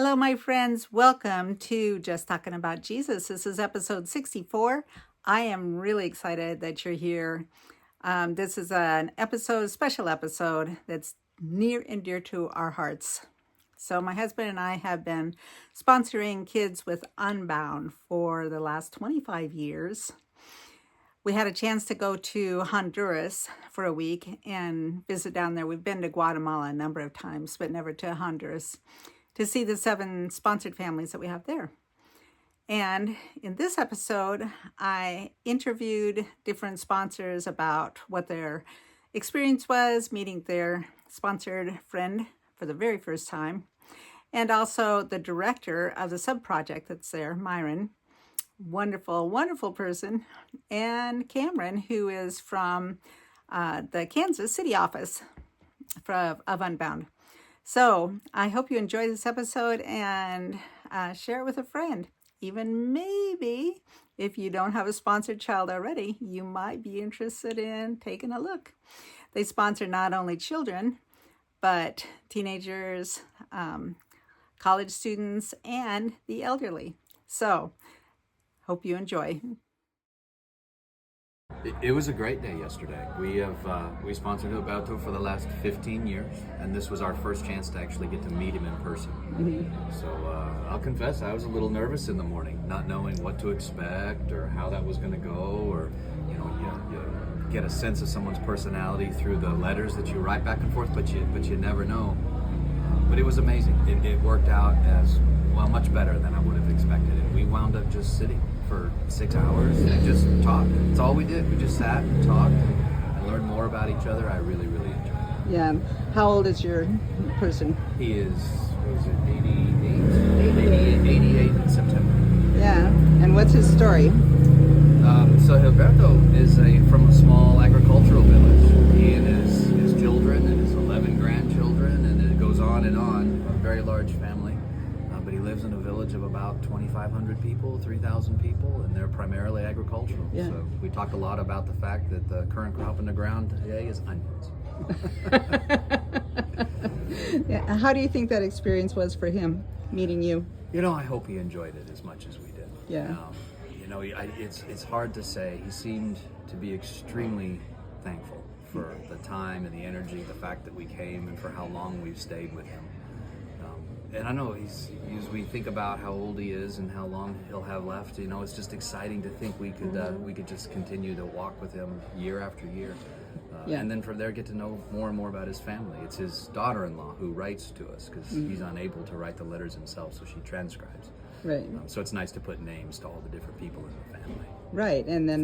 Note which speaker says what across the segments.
Speaker 1: Hello, my friends. Welcome to Just Talking About Jesus. This is episode 64. I am really excited that you're here. This is an special episode that's near and dear to our hearts. So my husband and I have been sponsoring kids with Unbound for the last 25 years. We had a chance to go to Honduras for a week and visit down there. We've been to Guatemala a number of times, but never to Honduras, to see the 7 sponsored families that we have there. And in this episode, I interviewed different sponsors about what their experience was meeting their sponsored friend for the very first time, and also the director of the sub-project that's there, Myron, wonderful, wonderful person, and Cameron, who is from the Kansas City office of Unbound. So I hope you enjoy this episode and share it with a friend. Even maybe if you don't have a sponsored child already, you might be interested in taking a look. They sponsor not only children, but teenagers, college students, and the elderly. So hope you enjoy.
Speaker 2: It was a great day yesterday. We sponsored Alberto for the last 15 years, and this was our first chance to actually get to meet him in person. Mm-hmm. So I'll confess, I was a little nervous in the morning, not knowing what to expect or how that was going to go, or you get a sense of someone's personality through the letters that you write back and forth, but you never know. But it was amazing. It worked out as well, much better than I would have expected. And we wound up just sitting for 6 hours and just talked. That's all we did. We just sat and talked and learned more about each other. I really, really enjoyed it.
Speaker 1: Yeah. How old is your person?
Speaker 2: He is, what was it, 88 in September.
Speaker 1: Yeah. And what's his story?
Speaker 2: So Gilberto is from a small agricultural village. He and his children and his 11 grandchildren, and it goes on and on. A very large family. But he lives in a village of about 2,500 people, 3,000 people, and they're primarily agricultural. Yeah. So we talked a lot about the fact that the current crop in the ground today is onions.
Speaker 1: Yeah. How do you think that experience was for him, meeting you?
Speaker 2: I hope he enjoyed it as much as we did.
Speaker 1: Yeah.
Speaker 2: It's hard to say. He seemed to be extremely thankful for the time and the energy, the fact that we came, and for how long we've stayed with him. And I know as we think about how old he is and how long he'll have left, it's just exciting to think we could just continue to walk with him year after year. And then from there get to know more and more about his family. It's his daughter-in-law who writes to us because he's unable to write the letters himself, so she transcribes.
Speaker 1: Right.
Speaker 2: So it's nice to put names to all the different people in the family.
Speaker 1: Right, and then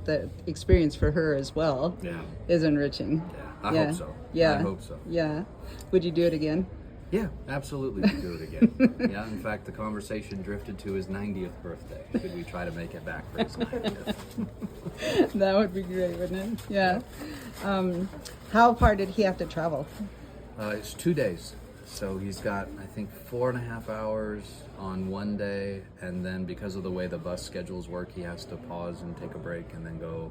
Speaker 1: the experience for her as well is enriching.
Speaker 2: Yeah, I hope so.
Speaker 1: Yeah.
Speaker 2: I hope so.
Speaker 1: Yeah. Would you do it again?
Speaker 2: Yeah, absolutely, we'd do it again. Yeah, in fact, the conversation drifted to his 90th birthday. Should we try to make it back for his 90th?
Speaker 1: That would be great, wouldn't it? Yeah. How far did he have to travel?
Speaker 2: It's 2 days. So he's got, I think, 4.5 hours on one day, and then because of the way the bus schedules work, he has to pause and take a break and then go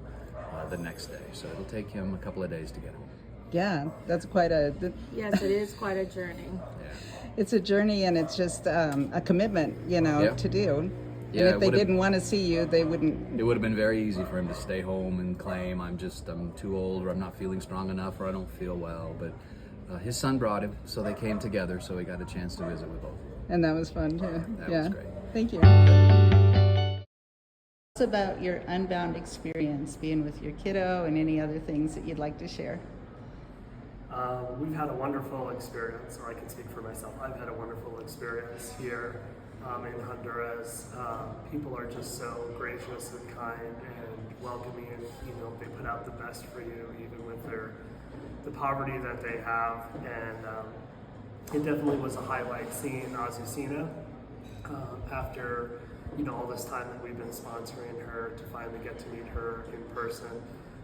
Speaker 2: the next day. So it'll take him a couple of days to get home.
Speaker 1: Yeah, that's quite a...
Speaker 3: Yes, it is quite a journey.
Speaker 2: Yeah.
Speaker 1: It's a journey, and it's just a commitment, to do.
Speaker 2: Yeah,
Speaker 1: and if they didn't want to see you, they wouldn't...
Speaker 2: It would have been very easy for him to stay home and claim, I'm too old, or I'm not feeling strong enough, or I don't feel well. But his son brought him, so they came together, so we got a chance to visit with both.
Speaker 1: And that was fun, too.
Speaker 2: That was great.
Speaker 1: Thank you. Tell us about your Unbound experience, being with your kiddo, and any other things that you'd like to share.
Speaker 4: We've had a wonderful experience, or I can speak for myself. I've had a wonderful experience here in Honduras. People are just so gracious and kind and welcoming. They put out the best for you, even with the poverty that they have. And it definitely was a highlight seeing Azucena after all this time that we've been sponsoring her, to finally get to meet her in person.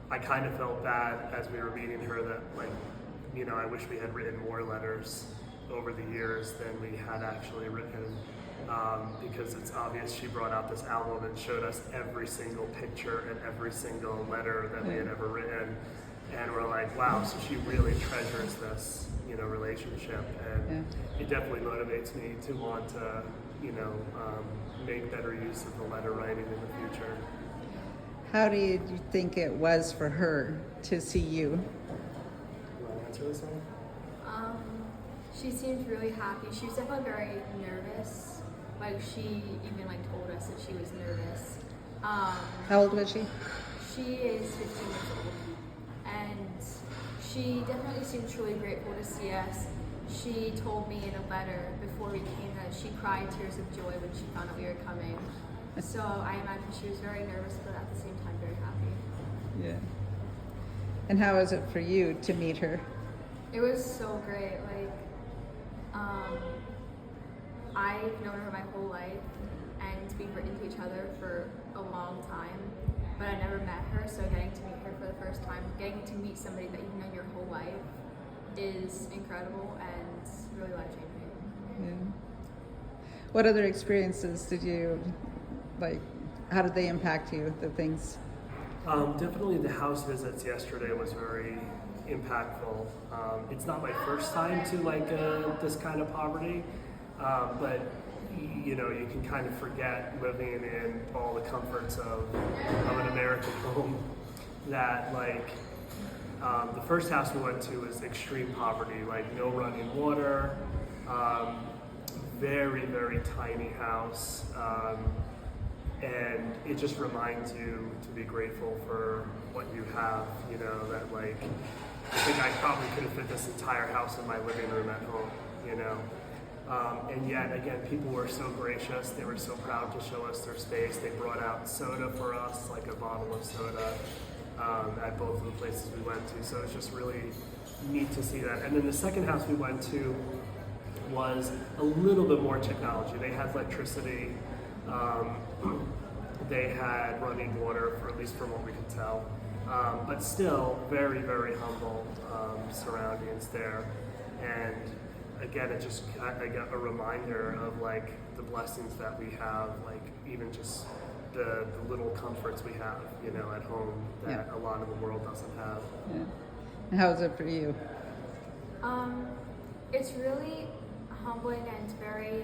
Speaker 4: I kind of felt bad as we were meeting her that I wish we had written more letters over the years than we had actually written, because it's obvious she brought out this album and showed us every single picture and every single letter that we had ever written. and we're like, wow, so she really treasures this, relationship, and it definitely motivates me to want to, make better use of the letter writing in the future.
Speaker 1: How do you think it was for her to see you?
Speaker 4: You want to answer this one?
Speaker 3: She seemed really happy. She was definitely very nervous. Like she even told us that she was nervous.
Speaker 1: How old was she?
Speaker 3: She is 15 years old, and she definitely seemed truly grateful to see us. She told me in a letter before we came that she cried tears of joy when she found out we were coming. So I imagine she was very nervous, but at the same time very happy.
Speaker 1: Yeah. And how was it for you to meet her?
Speaker 3: It was so great. I've known her my whole life, and we've written to each other for a long time, but I never met her, so getting to meet her for the first time, getting to meet somebody that you've known your whole life is incredible and really life-changing.
Speaker 1: Yeah. What other experiences did you, how did they impact you, the things?
Speaker 4: Definitely the house visits yesterday was very impactful. It's not my first time to this kind of poverty, but you can kind of forget living in all the comforts of an American home. That the first house we went to was extreme poverty, no running water, very, very tiny house. And it just reminds you to be grateful for what you have, that I think I probably could have fit this entire house in my living room at home, and yet again, people were so gracious. They were so proud to show us their space. They brought out soda for us, like a bottle of soda, at both of the places we went to. So it's just really neat to see that. And then the second house we went to was a little bit more technology. They had electricity. They had running water, for at least from what we could tell, but still very, very humble surroundings there. And again, I got a reminder of the blessings that we have, even just the little comforts we have, at home that a lot of the world doesn't have.
Speaker 1: Yeah. And how was it for you?
Speaker 3: It's really humbling and very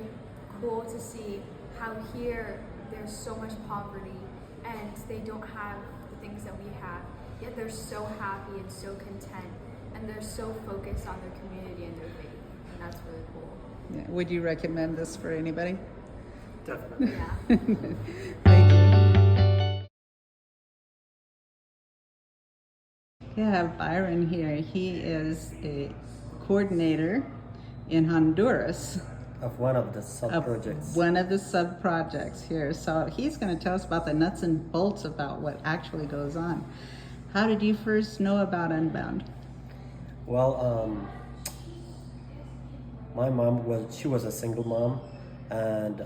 Speaker 3: cool to see how here there's so much poverty and they don't have the things that we have, yet they're so happy and so content, and they're so focused on their community and their faith, and that's really cool.
Speaker 1: Yeah. Would you recommend this for anybody?
Speaker 4: Definitely.
Speaker 3: Yeah.
Speaker 1: Thank you. We have Byron here. He is a coordinator in Honduras.
Speaker 5: Of one of the sub-projects.
Speaker 1: One of the sub-projects here. So he's going to tell us about the nuts and bolts about what actually goes on. How did you first know about Unbound?
Speaker 5: Well, my mom she was a single mom, and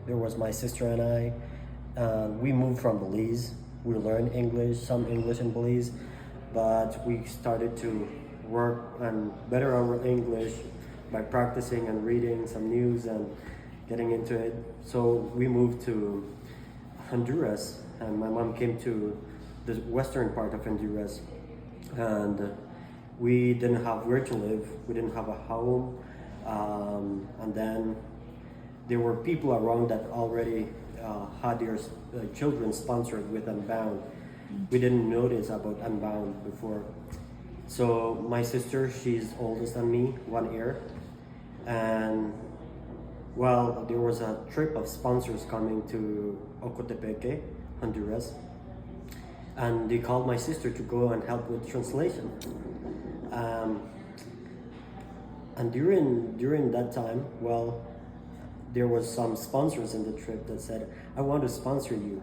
Speaker 5: there was my sister and I, and we moved from Belize. We learned some English in Belize, but we started to work and better our English by practicing and reading some news and getting into it. So we moved to Honduras, and my mom came to the western part of Honduras, and we didn't have where to live. We didn't have a home, and then there were people around that already had their children sponsored with Unbound. We didn't notice about Unbound before. So my sister, she's oldest than me, 1 year. And well, there was a trip of sponsors coming to Ocotepeque, Honduras. And they called my sister to go and help with translation. And during that time, well, there was some sponsors in the trip that said, I want to sponsor you.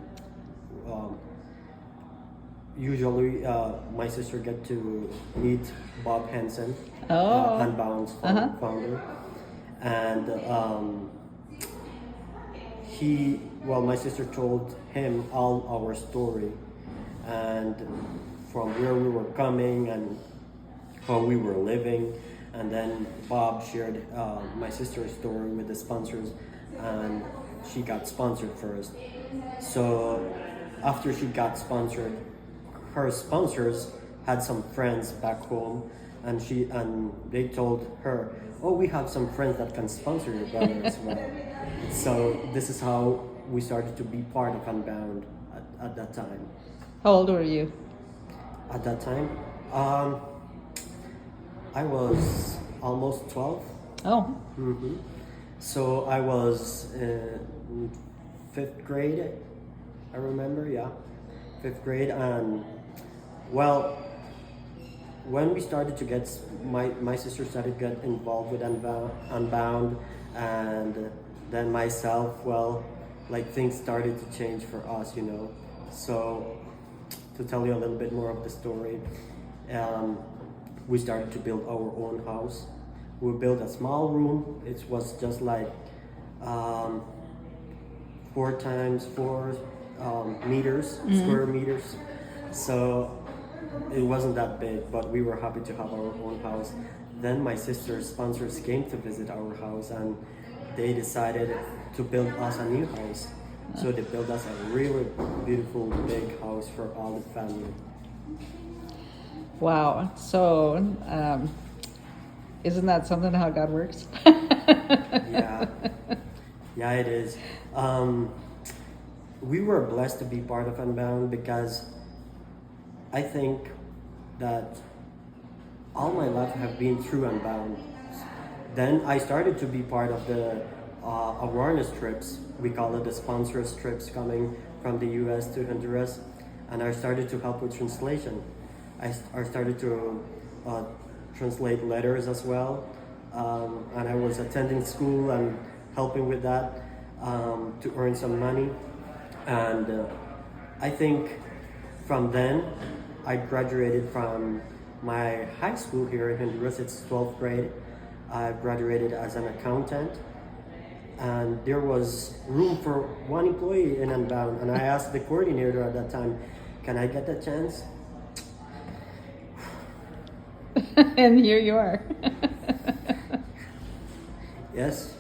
Speaker 5: Usually, my sister get to meet Bob Hansen, Unbound's founder, and my sister told him all our story, and from where we were coming and how we were living, and then Bob shared my sister's story with the sponsors, and she got sponsored first. So after she got sponsored, her sponsors had some friends back home, and they told her, "Oh, we have some friends that can sponsor your brother as well." So this is how we started to be part of Unbound at that time.
Speaker 1: How old were you?
Speaker 5: At that time, I was almost 12.
Speaker 1: Oh,
Speaker 5: So I was in 5th grade, I remember, yeah, 5th grade. And well, when we started to get, my sister started to get involved with Unbound, and then myself, well, like things started to change for us, you know. So to tell you a little bit more of the story, we started to build our own house. We built a small room. It was just like 4 times 4 meters, square meters. So it wasn't that big, but we were happy to have our own house. Then my sister's sponsors came to visit our house, and they decided to build us a new house. So they built us a really beautiful big house for all the family.
Speaker 1: wow. So, isn't that something how God works?
Speaker 5: Yeah, yeah, it is. We were blessed to be part of Unbound because I think that all my life have been through Unbound. Then I started to be part of the awareness trips. We call it the sponsors trips coming from the US to Honduras, and I started to help with translation. I started to translate letters as well, and I was attending school and helping with that to earn some money. And I think from then I graduated from my high school here in Honduras. It's 12th grade. I graduated as an accountant, and there was room for 1 employee in Unbound, and I asked the coordinator at that time, "Can I get that chance?"
Speaker 1: And here you are.
Speaker 5: Yes.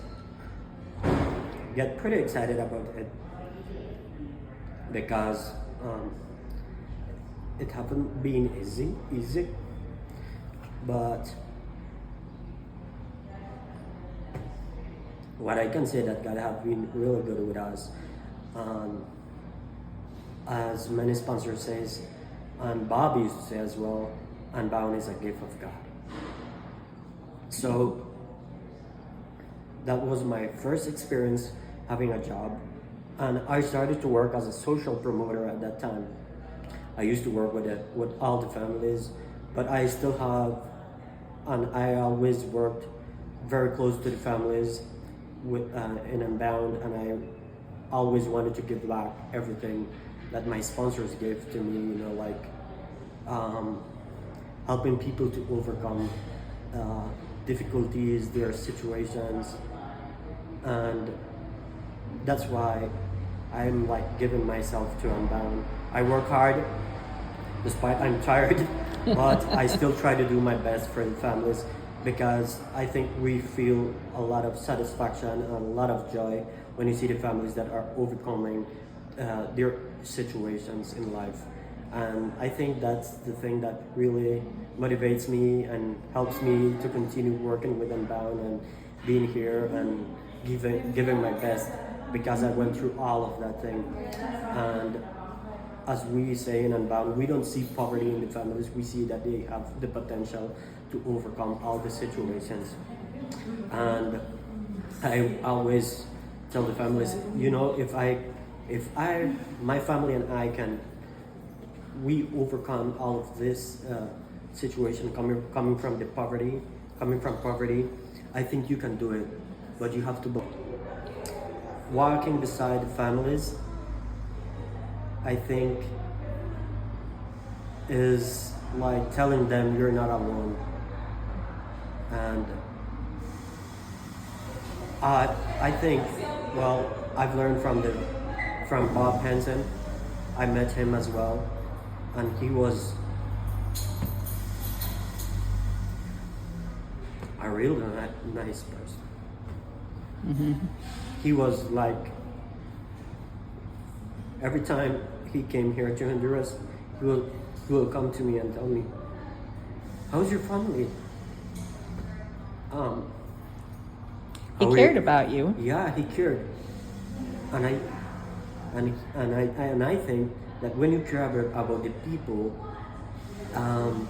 Speaker 5: Get pretty excited about it because it haven't been easy, but what I can say that God have been really good with us. As many sponsors says, and Bob used to say as well, Unbound is a gift of God. So that was my first experience having a job, and I started to work as a social promoter at that time. I used to work with all the families, but I still have, and I always worked very close to the families with in Unbound, and I always wanted to give back everything that my sponsors gave to me, you know, like helping people to overcome difficulties, their situations, and that's why I'm like giving myself to Unbound. I work hard, despite I'm tired, but I still try to do my best for the families, because I think we feel a lot of satisfaction and a lot of joy when you see the families that are overcoming their situations in life. And I think that's the thing that really motivates me and helps me to continue working with Unbound and being here and giving my best, because I went through all of that thing. And as we say in Unbound, we don't see poverty in the families, we see that they have the potential to overcome all the situations. And I always tell the families, you know, if my family and I we overcome all of this situation coming from poverty, I think you can do it, but you have to walking beside the families, I think, is like telling them you're not alone. And I think, well, I've learned from Bob Hansen. I met him as well, and he was a real nice person.
Speaker 1: Mm-hmm.
Speaker 5: He was like, every time he came here to Honduras, will come to me and tell me, "How's your family?" Um,
Speaker 1: He
Speaker 5: how
Speaker 1: cared about you.
Speaker 5: Yeah, he cared, and I think that when you care about the people, um,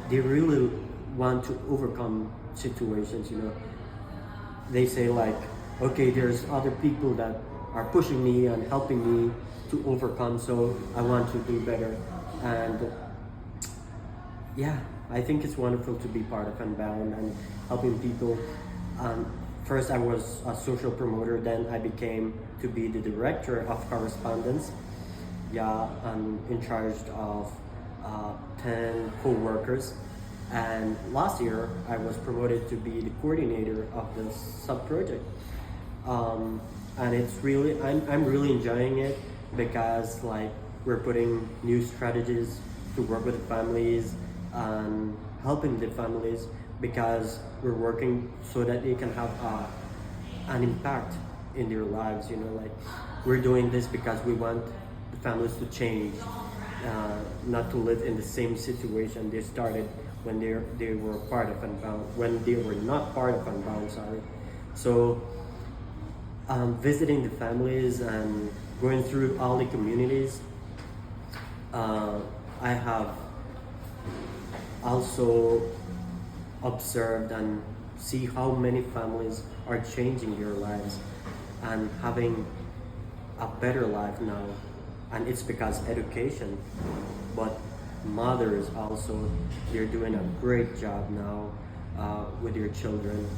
Speaker 5: they really want to overcome situations. They say like, okay, there's other people that are pushing me and helping me to overcome, so I want to do better. And yeah, I think it's wonderful to be part of Unbound and helping people. First I was a social promoter, then I became to be the director of correspondence. Yeah, I'm in charge of 10 co-workers, and last year I was promoted to be the coordinator of the sub-project. And I'm really enjoying it, because like we're putting new strategies to work with the families and helping the families, because we're working so that they can have an impact in their lives. Like we're doing this because we want the families to change, not to live in the same situation they started when they were part of Unbound, when they were not part of Unbound, sorry. So visiting the families and going through all the communities, I have also observed and see how many families are changing their lives and having a better life now. And it's because education, but mothers also, they're doing a great job now with your children.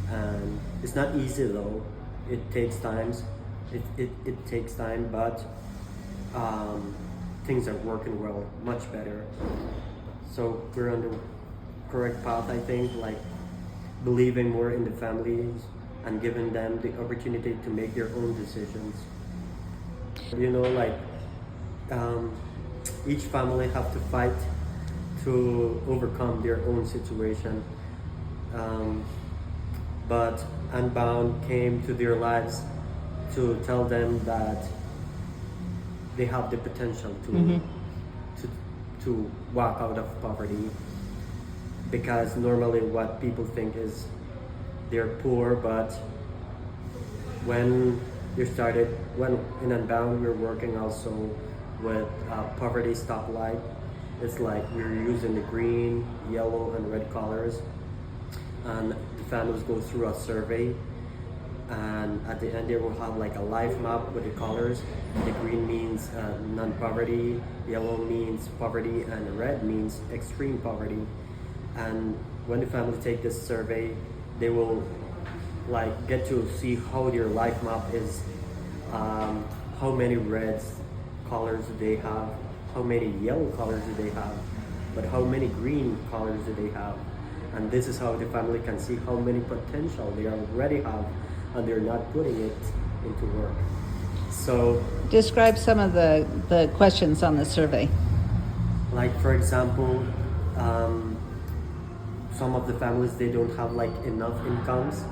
Speaker 5: And it's not easy though. It takes times. It takes time, but things are working well, much better. So we're on the correct path, I think, like believing more in the families and giving them the opportunity to make their own decisions. Like each family have to fight to overcome their own situation. But Unbound came to their lives to tell them that they have the potential to walk out of poverty, because normally what people think is they're poor. But when when in Unbound, we're working also with poverty stoplight. It's like we're using the green, yellow, and red colors, and the families go through a survey, and at the end they will have like a life map with the colors. The green means non-poverty, yellow means poverty, and red means extreme poverty. And when the family take this survey, they will like get to see how their life map is, how many red colors do they have, how many yellow colors do they have, but how many green colors do they have. And this is how the family can see how many potential they already have, and they're not putting it into work. So
Speaker 1: Describe some of the questions on the survey.
Speaker 5: like for example, some of the families, they don't have like enough incomes,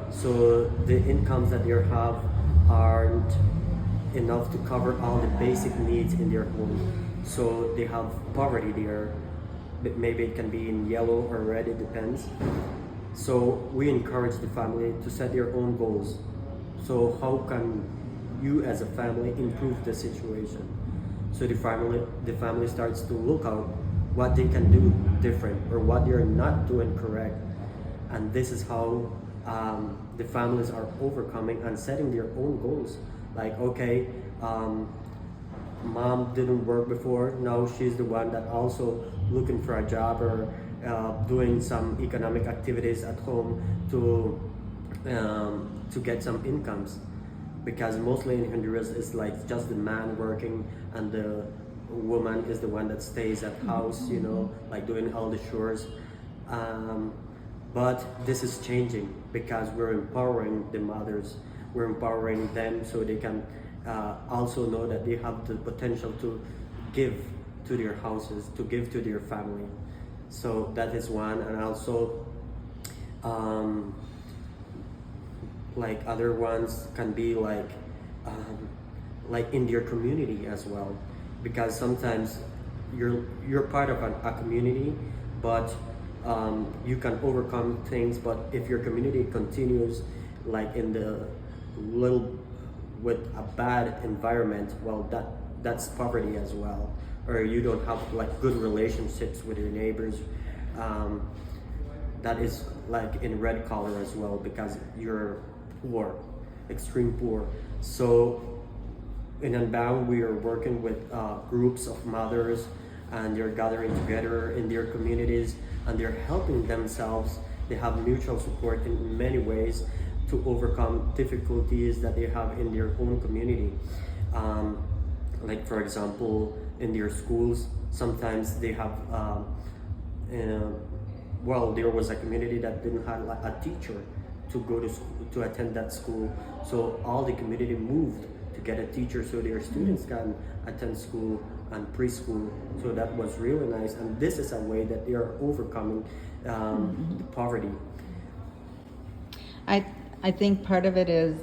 Speaker 5: so the incomes that they have aren't enough to cover all the basic needs in their home. So they have poverty there. Maybe it can be in yellow or red, it depends. So we encourage the family to set their own goals. So how can you as a family improve the situation? So the family starts to look out what they can do different or what they're not doing correct. And this is how the families are overcoming and setting their own goals. Like, okay, mom didn't work before, now she's the one that also looking for a job or doing some economic activities at home to get some incomes, because mostly in Honduras it's like just the man working and the woman is the one that stays at house, like doing all the chores. But this is changing because we're empowering the mothers, we're empowering them so they can also know that they have the potential to give to their houses, to give to their family. So that is one. And also like other ones can be like in their community as well, because sometimes you're part of a community, but you can overcome things. But if your community continues like in the little with a bad environment, well, that's poverty as well. Or you don't have like good relationships with your neighbors. Um, that is like in red color as well because you're poor, extreme poor. So in Unbound, we are working with groups of mothers, and they're gathering together in their communities, and they're helping themselves. They have mutual support in many ways to overcome difficulties that they have in their own community. Like for example, in their schools, sometimes they have. Well, there was a community that didn't have like, a teacher to go to school, to attend that school, so all the community moved to get a teacher so their students can attend school and preschool. So that was really nice, and this is a way that they are overcoming the poverty.
Speaker 1: I think part of it is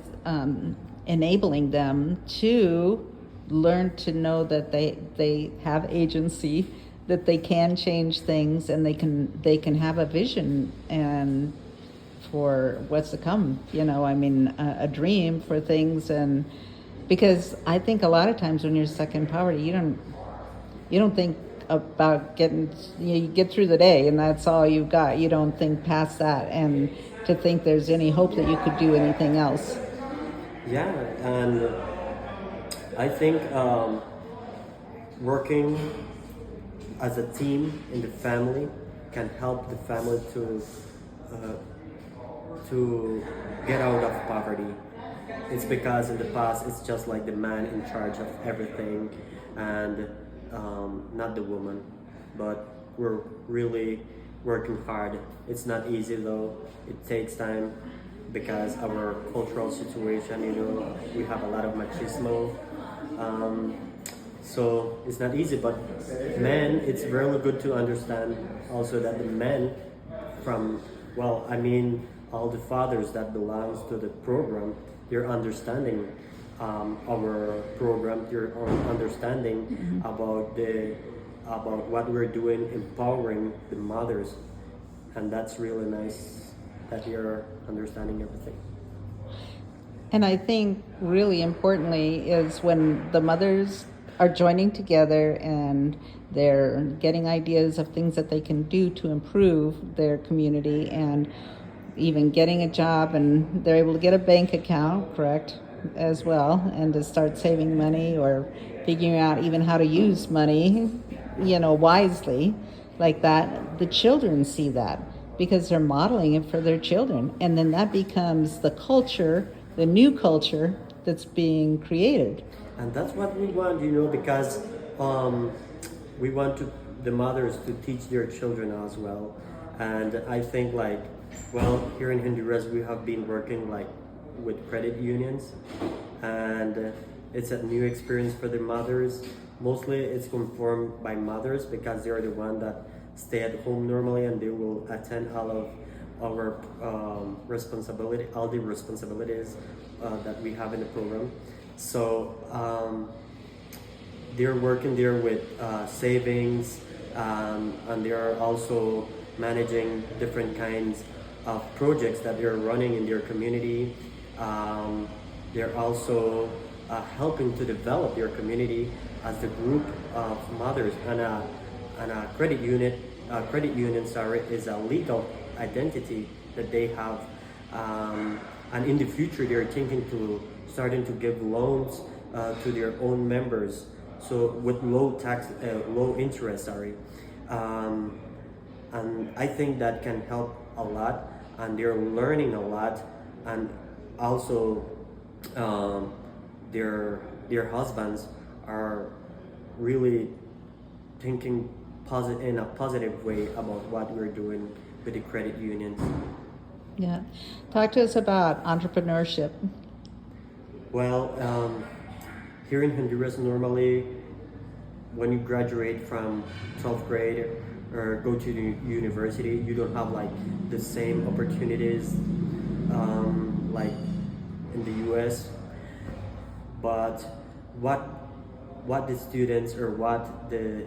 Speaker 1: enabling them to learn to know that they have agency, that they can change things, and they can have a vision and for what's to come. I mean, a dream for things. And because I think a lot of times when you're stuck in poverty, you don't think about you get through the day and that's all you've got. You don't think past that, and to think there's any hope that you could do anything else.
Speaker 5: Yeah, and I think working as a team in the family can help the family to get out of poverty. It's because in the past it's just like the man in charge of everything, and not the woman. But we're really working hard. It's not easy though. It takes time because our cultural situation, we have a lot of machismo. So it's not easy, but men, it's really good to understand also that the men all the fathers that belongs to the program, they're understanding our program, they're understanding about what we're doing, empowering the mothers, and that's really nice that you're understanding everything.
Speaker 1: And I think really importantly is when the mothers are joining together and they're getting ideas of things that they can do to improve their community, and even getting a job, and they're able to get a bank account, correct, as well, and to start saving money or figuring out even how to use money, wisely, like that. The children see that because they're modeling it for their children, and then that becomes the culture, the new culture that's being created.
Speaker 5: And that's what we want, because we want the mothers to teach their children as well. And I think here in Honduras we have been working with credit unions, and it's a new experience for the mothers. Mostly it's conformed by mothers because they're the one that stay at home normally, and they will attend all of our all the responsibilities that we have in the program. So they're working there with savings, and they are also managing different kinds of projects that they're running in their community. They're also helping to develop their community as the group of mothers, and a credit union is a legal identity that they have, and in the future they're thinking to starting to give loans to their own members, so with low interest, and I think that can help a lot, and they're learning a lot, and also their husbands are really thinking in a positive way about what we're doing with the credit unions.
Speaker 1: Yeah. Talk to us about entrepreneurship.
Speaker 5: Well, here in Honduras, normally when you graduate from 12th grade or go to the university, you don't have the same opportunities like in the US. But what the students or what the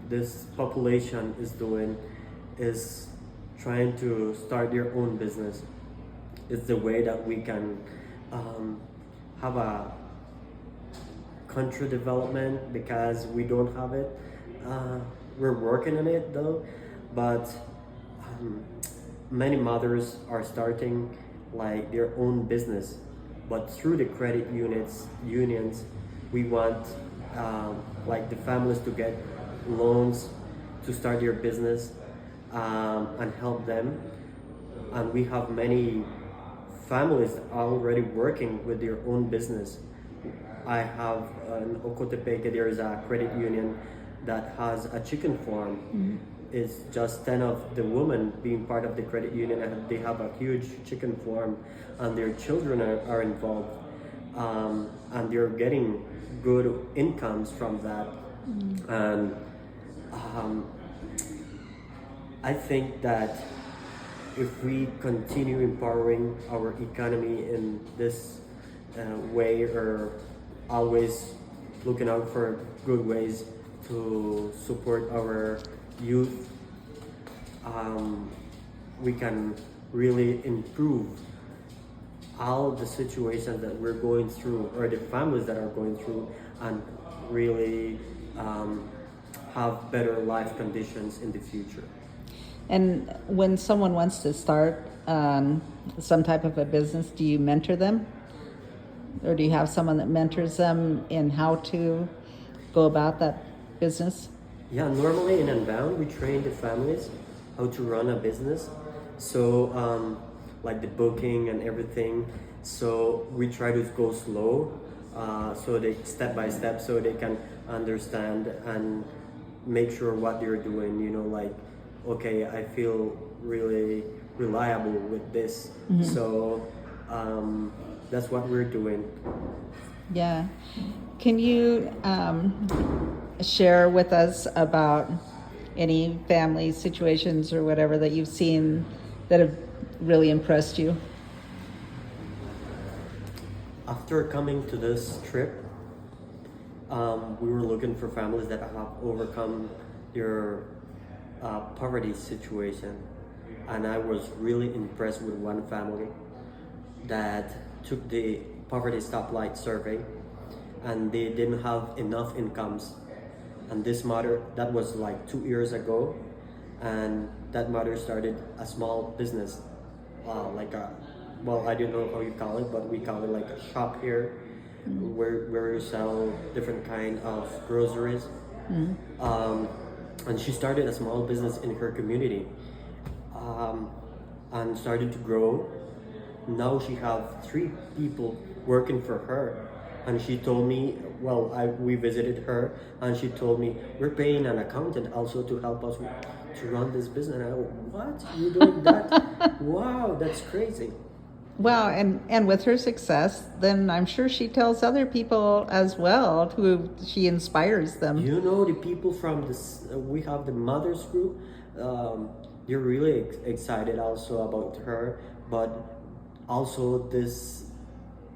Speaker 5: this population is doing is trying to start their own business. It's the way that we can have a country development because we don't have it. We're working on it though, but many mothers are starting like their own business, but through the credit unions, we want like the families to get loans to start their business and help them. And we have many families already working with their own business. I have in Ocotepeque, there is a credit union that has a chicken farm. Mm-hmm. It's just 10 of the women being part of the credit union, and they have a huge chicken farm, and their children are involved, and they're getting good incomes from that. Mm-hmm. And I think that if we continue empowering our economy in this way, or always looking out for good ways to support our youth, we can really improve all the situations that we're going through, or the families that are going through, and really have better life conditions in the future.
Speaker 1: And when someone wants to start some type of a business, do you mentor them? Or do you have someone that mentors them in how to go about that business?
Speaker 5: Yeah, normally in Unbound, we train the families how to run a business. So, like the booking and everything. So we try to go slow, so they step by step, so they can understand and make sure what they're doing. You know, like, okay, I feel really reliable with this. Mm-hmm. So that's what we're doing.
Speaker 1: Yeah. Can you share with us about any family situations or whatever that you've seen that have really impressed you?
Speaker 5: After coming to this trip, we were looking for families that have overcome their poverty situation, and I was really impressed with one family that took the poverty stoplight survey, and they didn't have enough incomes. And this mother, that was like 2 years ago, and that mother started a small business, like a, well, I don't know how you call it, but we call it like a shop here, mm-hmm. where you sell different kind of groceries. Mm-hmm. And she started a small business in her community, and started to grow. Now she have 3 people working for her, and she told me, well, we visited her, and she told me, we're paying an accountant also to help us to run this business. And I go, what? You doing that? Wow, that's crazy.
Speaker 1: Wow, and with her success, then I'm sure she tells other people as well, who she inspires them.
Speaker 5: You know, the people from this, we have the mothers group, they're really excited also about her, but also this,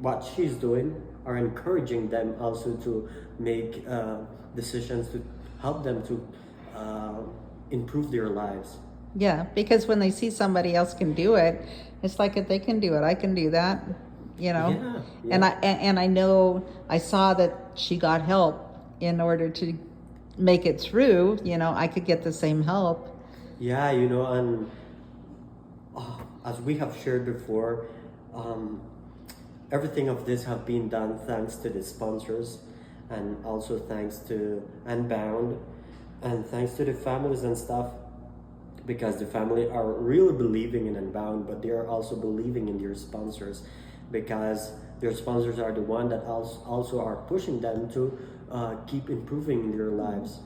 Speaker 5: what she's doing, are encouraging them also to make decisions to help them to improve their lives.
Speaker 1: Yeah, because when they see somebody else can do it, it's like, if they can do it, I can do that, you know. Yeah, yeah. And I know, I saw that she got help in order to make it through. You know, I could get the same help.
Speaker 5: Yeah, you know, and as we have shared before, everything of this have been done thanks to the sponsors, and also thanks to Unbound, and thanks to the families and stuff. Because the family are really believing in Unbound, but they are also believing in their sponsors, because their sponsors are the one that also are pushing them to keep improving their lives.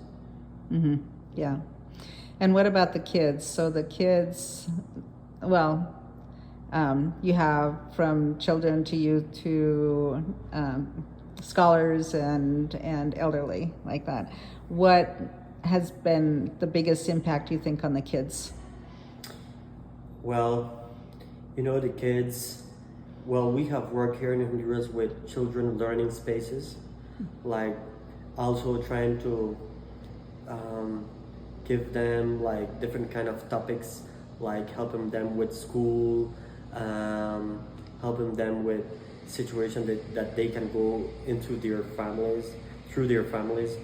Speaker 1: Mm-hmm. Yeah. And what about the kids? So the kids, well, you have from children to youth to scholars and elderly, like that. What has been the biggest impact, you think, on the kids?
Speaker 5: Well, you know, the kids, well, we have worked here in Honduras with children learning spaces, like also trying to um, give them like different kind of topics, like helping them with school, um, helping them with situation that they can go into their families, through their families.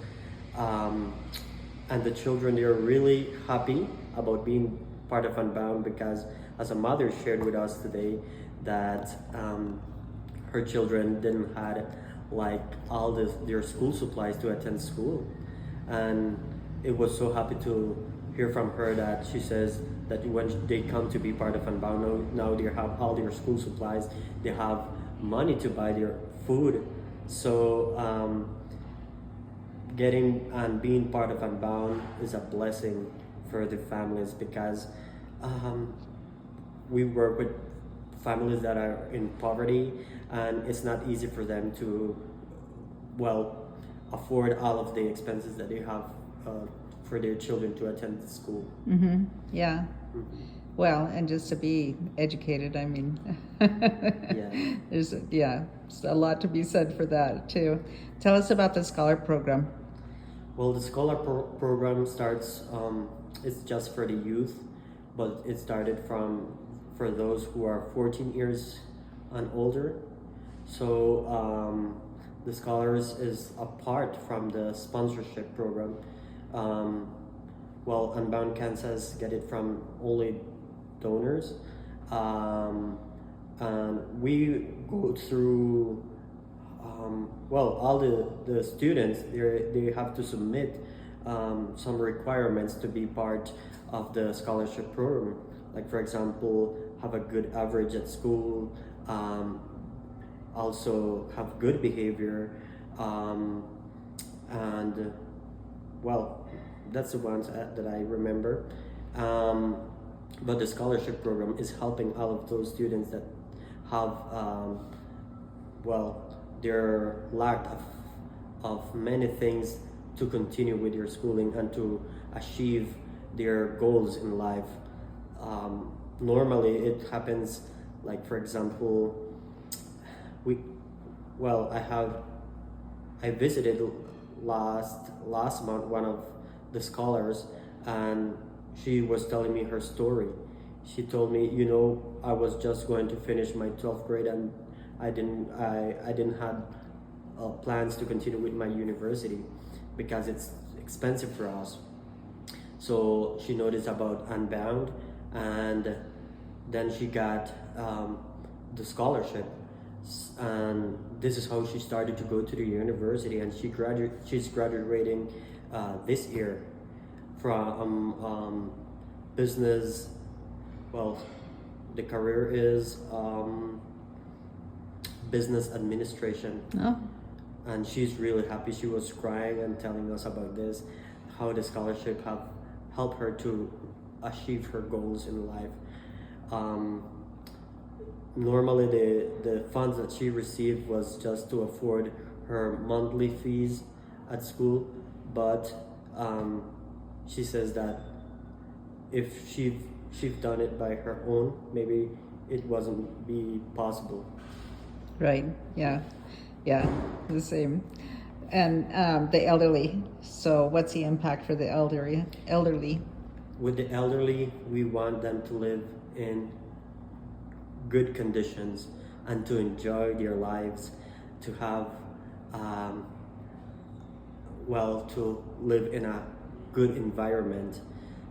Speaker 5: um, and the children, they're really happy about being part of Unbound, because as a mother shared with us today that her children didn't had like all their school supplies to attend school, and it was so happy to hear from her that she says that when they come to be part of Unbound, now they have all their school supplies, they have money to buy their food. So getting and being part of Unbound is a blessing for the families, because um, we work with families that are in poverty, and it's not easy for them to, well, afford all of the expenses that they have for their children to attend the school.
Speaker 1: Yeah. Well, and just to be educated, I mean,
Speaker 5: Yeah.
Speaker 1: there's a lot to be said for that too. Tell us about the scholar program.
Speaker 5: Well, the scholar program starts, it's just for the youth, but it started for those who are 14 years and older. So the scholars is apart from the sponsorship program. Well, Unbound Kansas get it from only donors. And we go through well, all the students, they have to submit some requirements to be part of the scholarship program. Like, for example, have a good average at school, also have good behavior, and well, that's the ones that I remember. But the scholarship program is helping all of those students that have well, their lack of many things to continue with their schooling and to achieve their goals in life. Normally it happens, like, for example, I visited last month one of the scholars, and she was telling me her story. She told me, I was just going to finish my 12th grade, and I didn't have plans to continue with my university because it's expensive for us. So she noticed about Unbound, and then she got the scholarship, and this is how she started to go to the university, and she's graduating this year from business. Well, the career is business administration.
Speaker 1: Oh,
Speaker 5: And she's really happy. She was crying and telling us about this, how the scholarship have helped her to achieve her goals in life. Normally the funds that she received was just to afford her monthly fees at school, but she says that if she'd done it by her own, maybe it wasn't be possible.
Speaker 1: right. Yeah. Yeah. The same. And the elderly. So, what's the impact for the elderly?
Speaker 5: With the elderly, we want them to live in good conditions and to enjoy their lives, to have, to live in a good environment.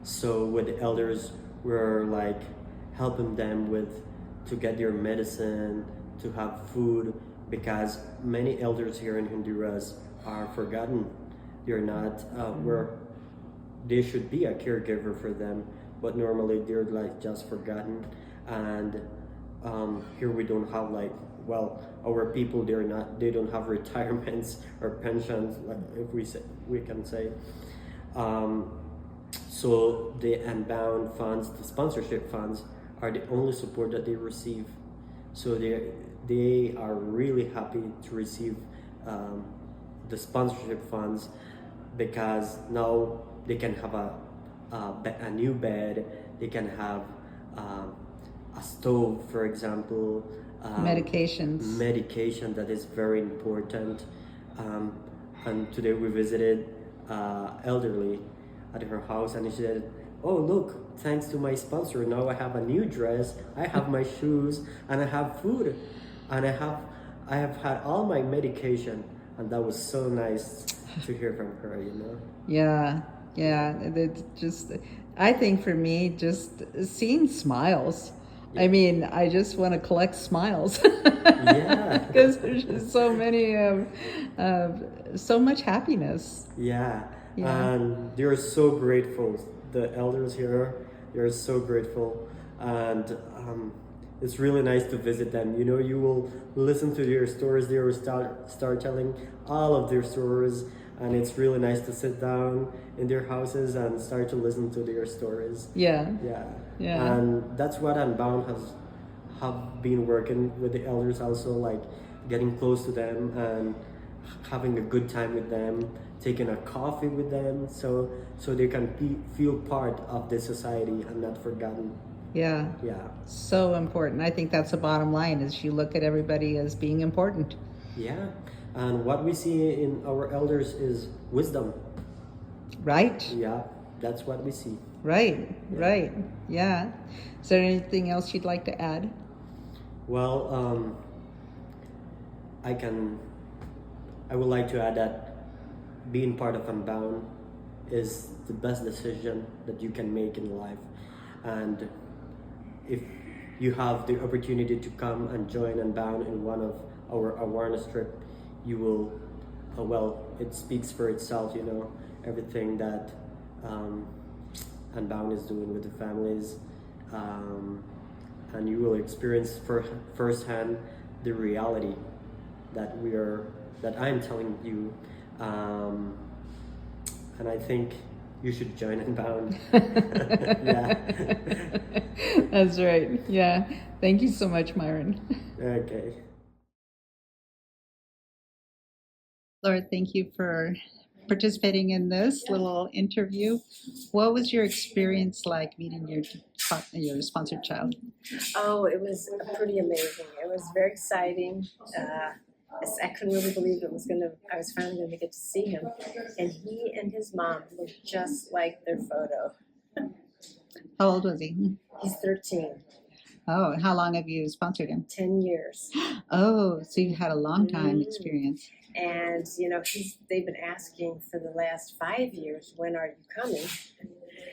Speaker 5: So with the elders, we're like helping them to get their medicine, to have food, because many elders here in Honduras are forgotten. They're not where they should be a caregiver for them, but normally they're like just forgotten. And here we don't have our people, they don't have retirements or pensions, like we can say. So the Unbound funds, the sponsorship funds, are the only support that they receive. So they are really happy to receive the sponsorship funds, because now they can have a new bed, they can have a stove, for example, medication that is very important. And today we visited elderly at her house, and she said, "Oh, look! Thanks to my sponsor, now I have a new dress, I have my shoes, and I have food, and I have had all my medication." And that was so nice to hear from her. You know.
Speaker 1: Yeah, yeah. It's just, I think for me, just seeing smiles. I mean, I just want to collect smiles
Speaker 5: Yeah.
Speaker 1: because there's just so many of so much happiness.
Speaker 5: Yeah,
Speaker 1: Yeah.
Speaker 5: and they're so grateful. The elders here, they're so grateful, and it's really nice to visit them. You know, you will listen to their stories. They will start telling all of their stories, and it's really nice to sit down in their houses and start to listen to their stories.
Speaker 1: Yeah.
Speaker 5: Yeah,
Speaker 1: Yeah.
Speaker 5: and that's what Unbound has have been working with the elders also, like getting close to them and having a good time with them, taking a coffee with them, so they can feel part of the society and not forgotten.
Speaker 1: Yeah.
Speaker 5: Yeah,
Speaker 1: So important. I think that's the bottom line is you look at everybody as being important.
Speaker 5: yeah. And what we see in our elders is wisdom.
Speaker 1: Right?
Speaker 5: Yeah, that's what we see.
Speaker 1: Right. Right. Yeah. Is there anything else you'd like to add?
Speaker 5: Well, I can. I would like to add that being part of Unbound is the best decision that you can make in life, and if you have the opportunity to come and join Unbound in one of our awareness trip, you will, well, it speaks for itself, you know, everything that Unbound is doing with the families, and you will experience firsthand the reality that that I'm telling you, and I think you should join Unbound. Yeah.
Speaker 1: That's right. Yeah. Thank you so much, Myron.
Speaker 5: Okay.
Speaker 1: Lord, thank you for participating in this little interview. What was your experience like meeting your sponsored child?
Speaker 6: Oh, it was pretty amazing. It was very exciting. I couldn't really believe I was finally gonna get to see him. And he and his mom look just like their photo.
Speaker 1: How old was he?
Speaker 6: He's 13,
Speaker 1: Oh, how long have you sponsored him?
Speaker 6: 10 years.
Speaker 1: Oh, so you've had a long time experience.
Speaker 6: And, you know, they've been asking for the last 5 years, when are you coming?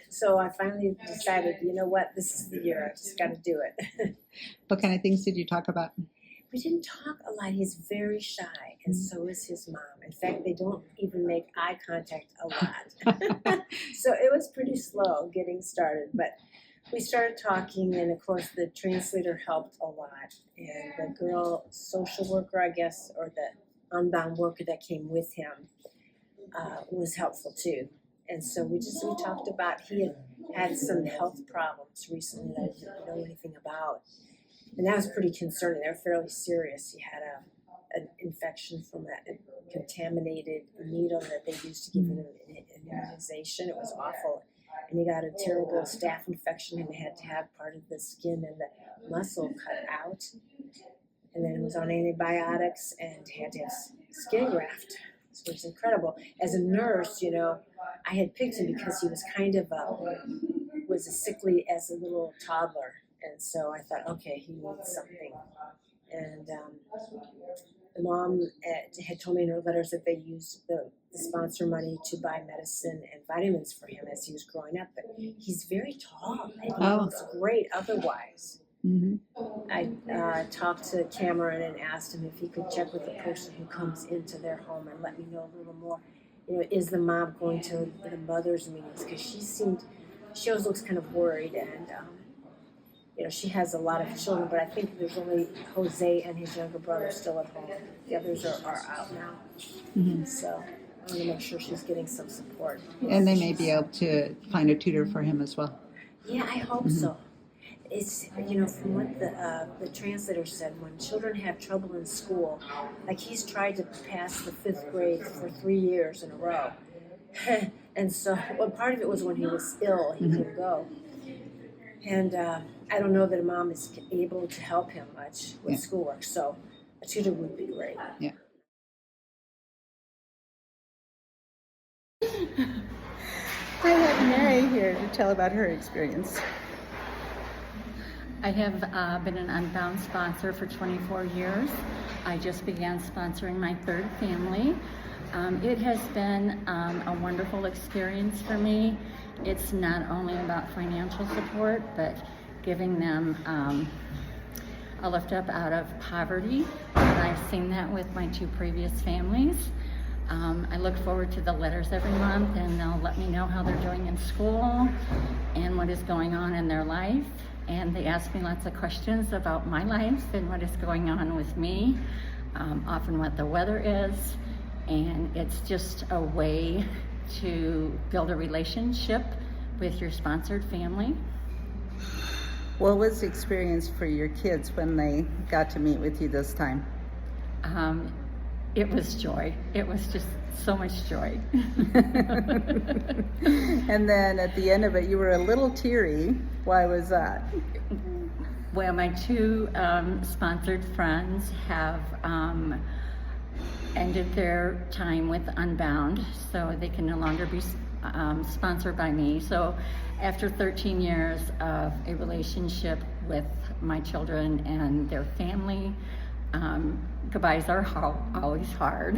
Speaker 6: So I finally decided, you know what, this is the year. I just got to do it.
Speaker 1: What kind of things did you talk about?
Speaker 6: We didn't talk a lot. He's very shy, and so is his mom. In fact, they don't even make eye contact a lot. So it was pretty slow getting started, but we started talking, and of course the translator helped a lot. And the girl, social worker, I guess, or the Unbound worker that came with him was helpful too. And so we talked about, he had some health problems recently that I didn't know anything about. And that was pretty concerning. They were fairly serious. He had an infection from a contaminated needle that they used to give him an immunization. It was awful. And he got a terrible staph infection, and they had to have part of the skin and the muscle cut out. And then he was on antibiotics and had to have skin graft, which was incredible. As a nurse, you know, I had picked him because he was kind of was as sickly as a little toddler. And so I thought, okay, he needs something. And the mom had told me in her letters that they used the sponsor money to buy medicine and vitamins for him as he was growing up. But he's very tall, and he looks great otherwise.
Speaker 1: Mm-hmm.
Speaker 6: I talked to Cameron and asked him if he could check with the person who comes into their home and let me know a little more. You know, is the mom going to the mother's meetings? Because she always looks kind of worried, and you know, she has a lot of children, but I think there's only Jose and his younger brother still at home. The others are out now. Mm-hmm. So I want to make sure she's getting some support.
Speaker 1: And they may be able to find a tutor for him as well.
Speaker 6: Yeah, I hope so. It's, you know, from what the translator said, when children have trouble in school, like he's tried to pass the 5th grade for 3 years in a row. And so, well, part of it was when he was ill, he couldn't go. And I don't know that a mom is able to help him much with schoolwork, so a tutor would be great.
Speaker 1: Yeah. here to tell about her experience.
Speaker 7: I have been an Unbound sponsor for 24 years. I just began sponsoring my third family. It has been a wonderful experience for me. It's not only about financial support, but giving them a lift up out of poverty. And I've seen that with my two previous families. I look forward to the letters every month, and they'll let me know how they're doing in school and what is going on in their life. And they ask me lots of questions about my life and what is going on with me, often what the weather is. And it's just a way to build a relationship with your sponsored family.
Speaker 1: What was the experience for your kids when they got to meet with you this time?
Speaker 7: It was joy. It was just so much joy.
Speaker 1: And then at the end of it, you were a little teary. Why was that?
Speaker 7: Well, my two sponsored friends have ended their time with Unbound, so they can no longer be sponsored by me. So after 13 years of a relationship with my children and their family, goodbyes are always hard.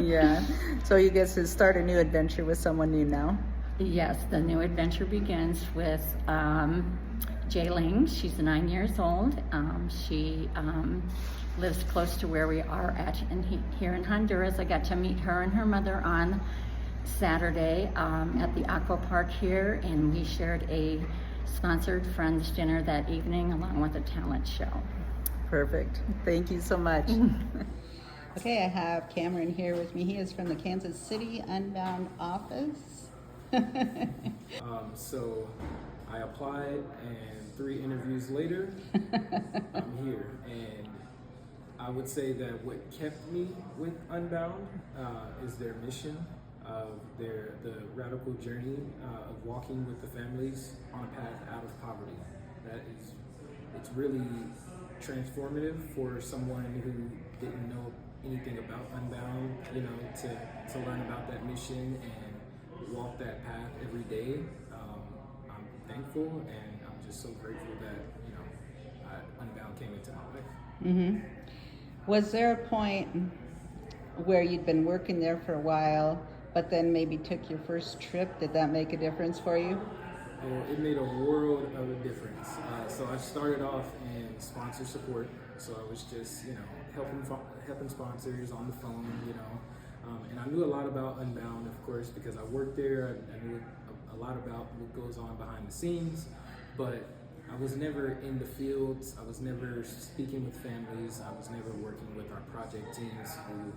Speaker 1: Yeah. So you get to start a new adventure with someone new now?
Speaker 7: Yes, the new adventure begins with Jayling. She's 9 years old. She lives close to where we are at here in Honduras. I got to meet her and her mother on Saturday at the Aqua Park here, and we shared a sponsored friends dinner that evening along with a talent show.
Speaker 1: Perfect. Thank you so much. Okay, I have Cameron here with me. He is from the Kansas City Unbound office.
Speaker 8: So I applied, and 3 interviews later, I'm here. And I would say that what kept me with Unbound is their mission of the radical journey of walking with the families on a path out of poverty. It's really transformative for someone who didn't know anything about Unbound, to learn about that mission and walk that path every day. I'm thankful, and I'm just so grateful that Unbound came into my life.
Speaker 1: Mm-hmm. Was there a point where you'd been working there for a while, but then maybe took your first trip? Did that make a difference for you?
Speaker 8: Well, it made a world of a difference. So I started off in sponsor support. So I was just, helping sponsors on the phone, and I knew a lot about Unbound, of course, because I worked there. I knew a lot about what goes on behind the scenes, but I was never in the fields. I was never speaking with families. I was never working with our project teams who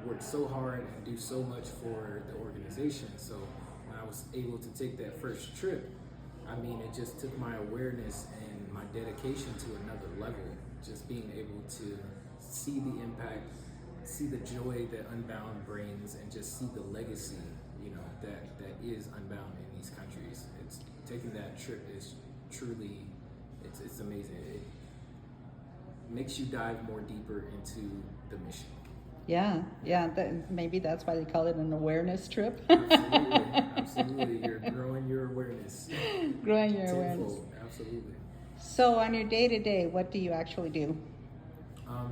Speaker 8: work so hard and do so much for the organization. So when I was able to take that first trip, it just took my awareness and my dedication to another level. Just being able to see the impact, see the joy that Unbound brings, and just see the legacy, that is Unbound in these countries. It's taking that trip is truly, it's amazing. It makes you dive more deeper into the mission.
Speaker 1: Yeah. Maybe that's why they call it an awareness trip.
Speaker 8: Absolutely. You're growing your awareness.
Speaker 1: Growing your
Speaker 8: Tenfold.
Speaker 1: awareness.
Speaker 8: Absolutely.
Speaker 1: So on your day-to-day, what do you actually do?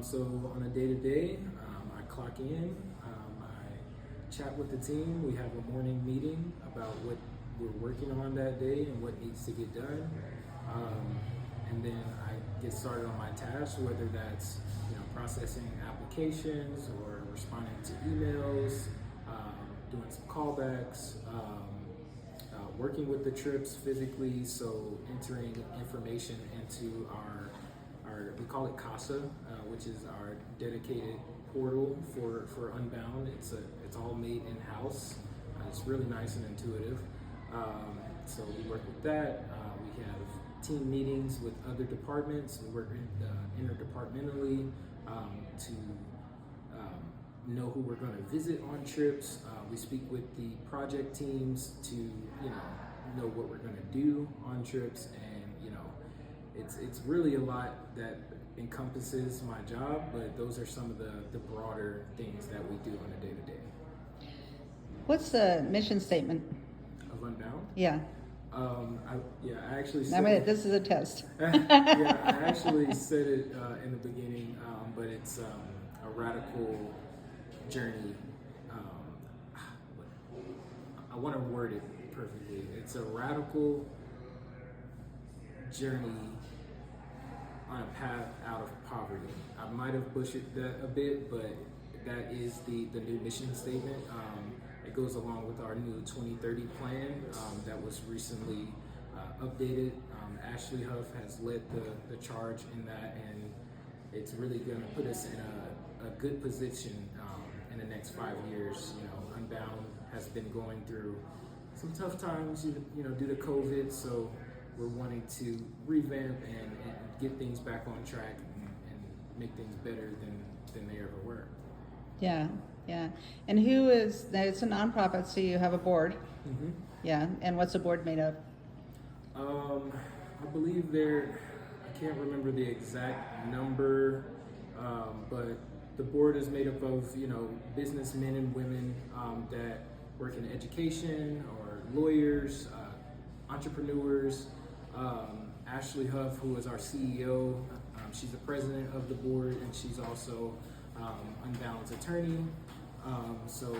Speaker 8: So on a day-to-day, I clock in, I chat with the team. We have a morning meeting about what we're working on that day and what needs to get done. And then I get started on my tasks, whether that's processing applications or responding to emails, doing some callbacks, working with the trips physically, so entering information into our we call it CASA, which is our dedicated portal for Unbound. It's all made in-house. It's really nice and intuitive. So we work with that. We have team meetings with other departments. We work interdepartmentally to know who we're going to visit on trips. We speak with the project teams to know what we're going to do on trips, and it's really a lot that encompasses my job, but those are some of the broader things that we do on a day-to-day.
Speaker 1: What's the mission statement?
Speaker 8: of Unbound.
Speaker 1: Yeah.
Speaker 8: I actually
Speaker 1: I
Speaker 8: said
Speaker 1: mean, this is a test.
Speaker 8: yeah, I actually said it in the beginning, but it's a radical journey. Um, I want to word it perfectly. It's a radical journey on a path out of poverty. I might have butchered that a bit, but that is the new mission statement. It goes along with our new 2030 plan that was recently updated. Ashley Huff has led the charge in that, and it's really going to put us in a good position in the next 5 years. You know, Unbound has been going through some tough times, you know, due to COVID, so we're wanting to revamp and get things back on track and make things better than they ever were.
Speaker 1: Yeah, yeah. And who is, it's a nonprofit, so you have a board.
Speaker 8: Mm-hmm.
Speaker 1: Yeah, and what's the board made of?
Speaker 8: I believe I can't remember the exact number, but the board is made up of, you know, businessmen and women that work in education, or lawyers, entrepreneurs. Ashley Huff, who is our CEO, she's the president of the board, and she's also Unbound's attorney. So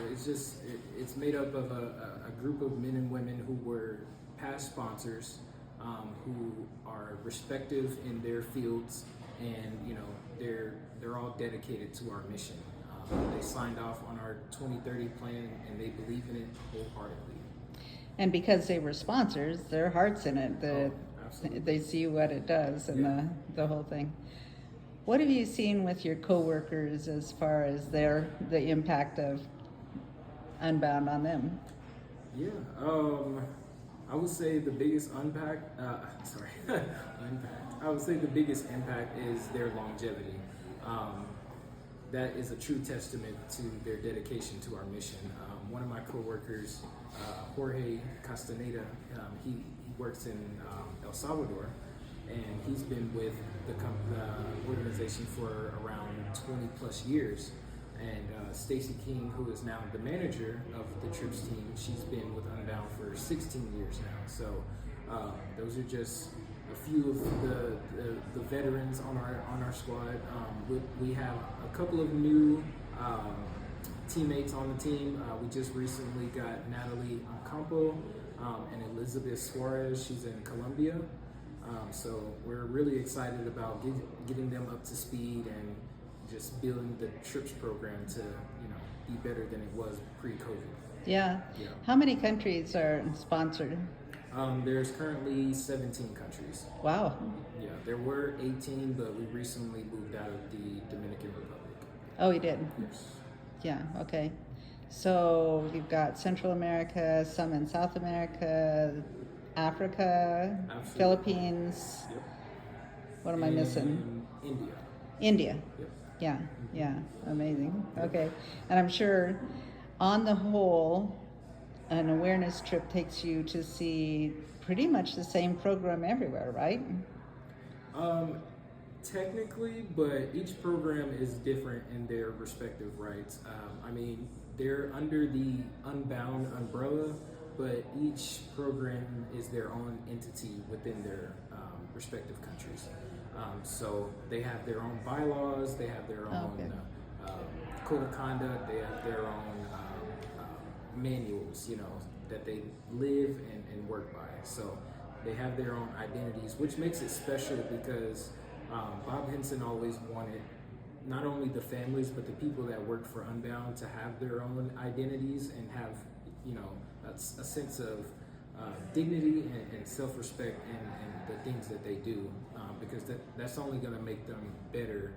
Speaker 8: it's made up of a group of men and women who were past sponsors, who are respective in their fields, and you know they're all dedicated to our mission. They signed off on our 2030 plan, and they believe in it wholeheartedly.
Speaker 1: And because they were sponsors, their heart's in it.
Speaker 8: Absolutely.
Speaker 1: They see what it does and the whole thing. What have you seen with your coworkers as far as the impact of Unbound on them?
Speaker 8: Yeah, I would say the biggest impact. I would say the biggest impact is their longevity. That is a true testament to their dedication to our mission. One of my coworkers, Jorge Castaneda, he works in El Salvador, and he's been with the organization for around 20 plus years. And Stacy King, who is now the manager of the trips team, she's been with Unbound for 16 years now. So those are just a few of the veterans on our squad. We have a couple of new teammates on the team. We just recently got Natalie Campo and Elizabeth Suarez. She's in Colombia. So we're really excited about getting them up to speed and just building the trips program to, you know, be better than it was pre-COVID.
Speaker 1: Yeah.
Speaker 8: Yeah.
Speaker 1: How many countries are sponsored?
Speaker 8: There's currently 17 countries.
Speaker 1: Wow.
Speaker 8: Yeah, there were 18, but we recently moved out of the Dominican Republic.
Speaker 1: Oh, you did?
Speaker 8: Yes.
Speaker 1: Yeah, okay. So you've got Central America, some in South America, Africa,
Speaker 8: Absolutely.
Speaker 1: Philippines.
Speaker 8: Yep.
Speaker 1: What am I missing?
Speaker 8: India.
Speaker 1: India.
Speaker 8: Yep.
Speaker 1: Yeah, yeah, amazing. Okay. And I'm sure on the whole, an awareness trip takes you to see pretty much the same program everywhere, right?
Speaker 8: Technically, but each program is different in their respective rights. I mean, they're under the Unbound umbrella, but each program is their own entity within their respective countries. So they have their own bylaws, they have their own code of conduct, they have their own manuals, you know, that they live and work by. So they have their own identities, which makes it special because Bob Henson always wanted not only the families, but the people that work for Unbound to have their own identities and have, you know, a sense of dignity and self-respect and the things that they do, because that's only going to make them better,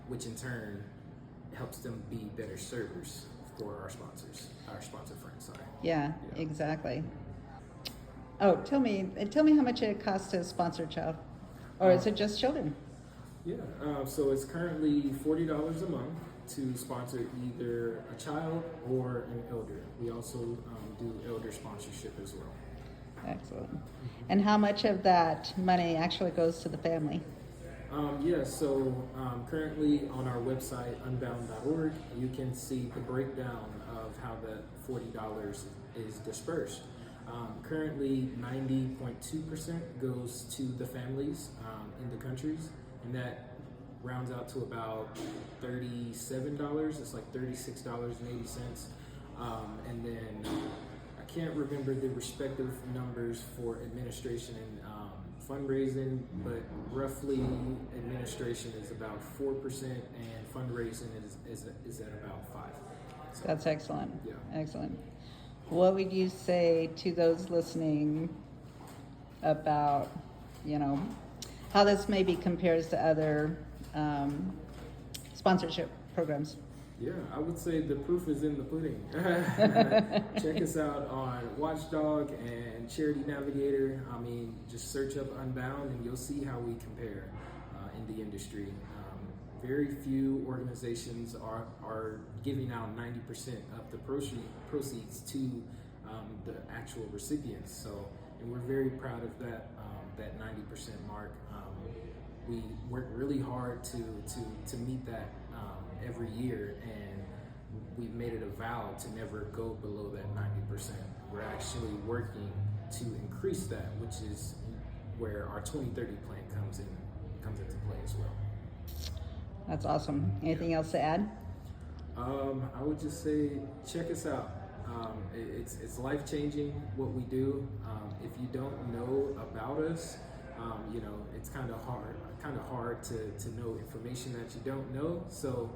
Speaker 8: which in turn helps them be better servers for our sponsor friends. Sorry.
Speaker 1: Yeah, exactly. Oh, tell me how much it costs to sponsor a child, or is it just children?
Speaker 8: Yeah, so it's currently $40 a month to sponsor either a child or an elder. We also do elder sponsorship as well.
Speaker 1: Excellent. And how much of that money actually goes to the family?
Speaker 8: So currently on our website, unbound.org, you can see the breakdown of how that $40 is dispersed. Currently, 90.2% goes to the families in the countries, and that rounds out to about $37. It's like $36.80. And then I can't remember the respective numbers for administration and fundraising, but roughly administration is about 4% and fundraising is at about 5%. So,
Speaker 1: That's excellent.
Speaker 8: Yeah.
Speaker 1: Excellent. What would you say to those listening about, how this maybe compares to other sponsorship programs?
Speaker 8: Yeah, I would say the proof is in the pudding. Check us out on Watchdog and Charity Navigator. I mean, just search up Unbound and you'll see how we compare in the industry. Very few organizations are giving out 90% of the proceeds to the actual recipients. So, and we're very proud of that 90% mark. We work really hard to meet that every year, and we've made it a vow to never go below that 90%. We're actually working to increase that, which is where our 2030 plan comes into play as well.
Speaker 1: That's awesome. Anything else to add?
Speaker 8: I would just say check us out. It's life changing what we do. If you don't know about us, it's kind of hard to know information that you don't know. So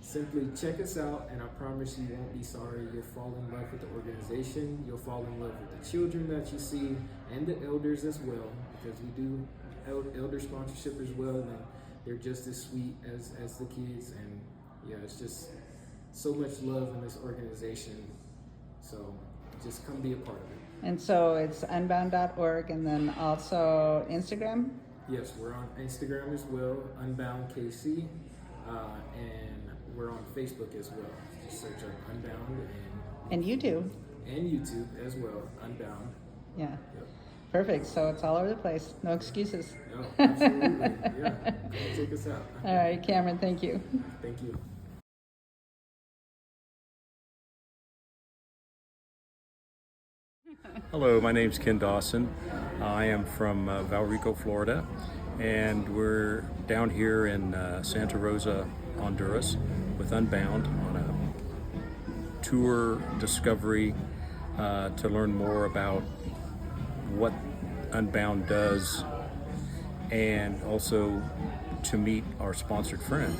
Speaker 8: simply check us out, and I promise you won't be sorry. You'll fall in love with the organization. You'll fall in love with the children that you see and the elders as well, because we do elder sponsorship as well, and they're just as sweet as the kids. And yeah, it's just so much love in this organization. So just come be a part of it.
Speaker 1: And so it's unbound.org, and then also Instagram?
Speaker 8: Yes, we're on Instagram as well, Unbound KC, and we're on Facebook as well. Just search up Unbound
Speaker 1: And YouTube.
Speaker 8: and YouTube as well, Unbound.
Speaker 1: Yeah.
Speaker 8: Yep.
Speaker 1: Perfect. So it's all over the place. No excuses.
Speaker 8: No, absolutely. Yeah, come check us out.
Speaker 1: All right, Cameron, thank you.
Speaker 8: Thank you.
Speaker 9: Hello, my name's Ken Dawson. I am from Valrico, Florida, and we're down here in Santa Rosa, Honduras with Unbound on a tour discovery to learn more about what Unbound does, and also to meet our sponsored friend.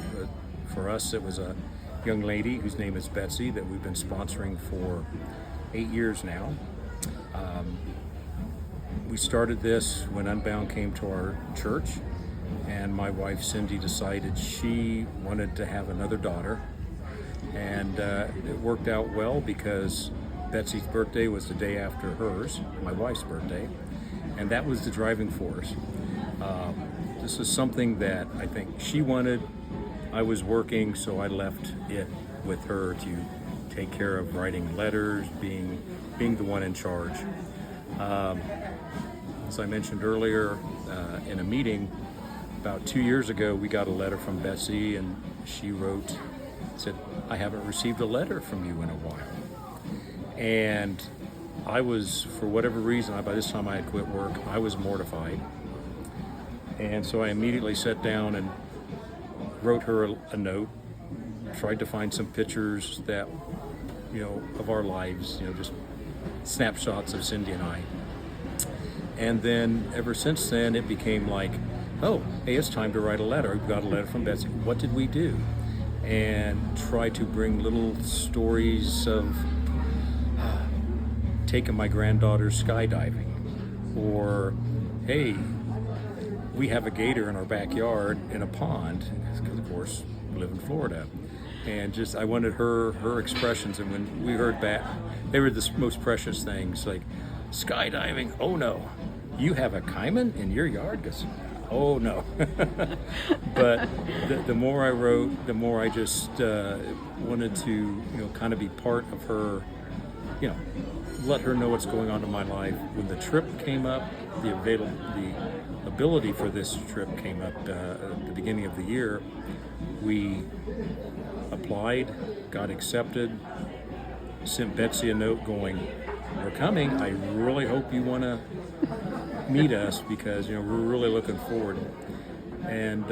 Speaker 9: For us, it was a young lady whose name is Betsy that we've been sponsoring for 8 years now. We started this when Unbound came to our church, and my wife Cindy decided she wanted to have another daughter, and it worked out well because Betsy's birthday was the day after hers, my wife's birthday, and that was the driving force. This is something that I think she wanted. I was working, so I left it with her to take care of writing letters, being the one in charge. As I mentioned earlier in a meeting, about 2 years ago, we got a letter from Betsy, and she said, "I haven't received a letter from you in a while." And I was, for whatever reason, by this time I had quit work, I was mortified. And so I immediately sat down and wrote her a note, tried to find some pictures that, of our lives, just snapshots of Cindy and I. And then ever since then, it became like, oh, hey, it's time to write a letter. We got a letter from Betsy. What did we do? And try to bring little stories of taking my granddaughter skydiving, or, hey, we have a gator in our backyard in a pond, because of course we live in Florida. And just, I wanted her expressions, and when we heard back, they were the most precious things, like skydiving. Oh no, you have a caiman in your yard? Because, oh no. But the more I wrote, the more I just wanted to, kind of be part of her, let her know what's going on in my life. When the trip came up, the ability for this trip came up at the beginning of the year, we applied, got accepted, sent Betsy a note going, we're coming. I really hope you want to meet us because, we're really looking forward. And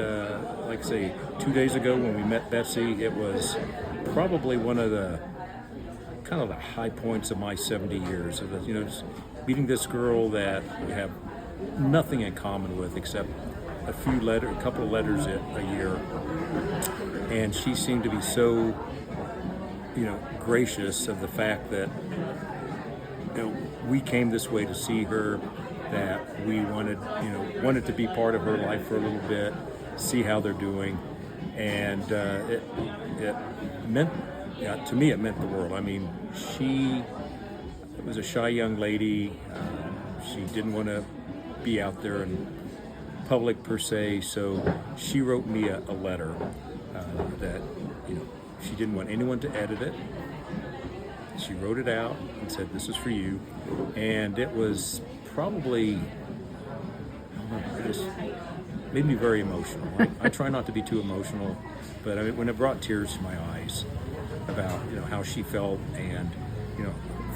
Speaker 9: like I say, 2 days ago when we met Betsy, it was probably one of the kind of the high points of my 70 years. Of just meeting this girl that we have nothing in common with except a couple of letters a year. And she seemed to be so, gracious of the fact that we came this way to see her, that we wanted to be part of her life for a little bit, see how they're doing, and it meant, to me, it meant the world. I mean, she was a shy young lady. She didn't want to be out there in public per se, so she wrote me a letter that she didn't want anyone to edit it. She wrote it out and said, "This is for you," and it was probably, it just made me very emotional. I try not to be too emotional, but when it brought tears to my eyes about how she felt and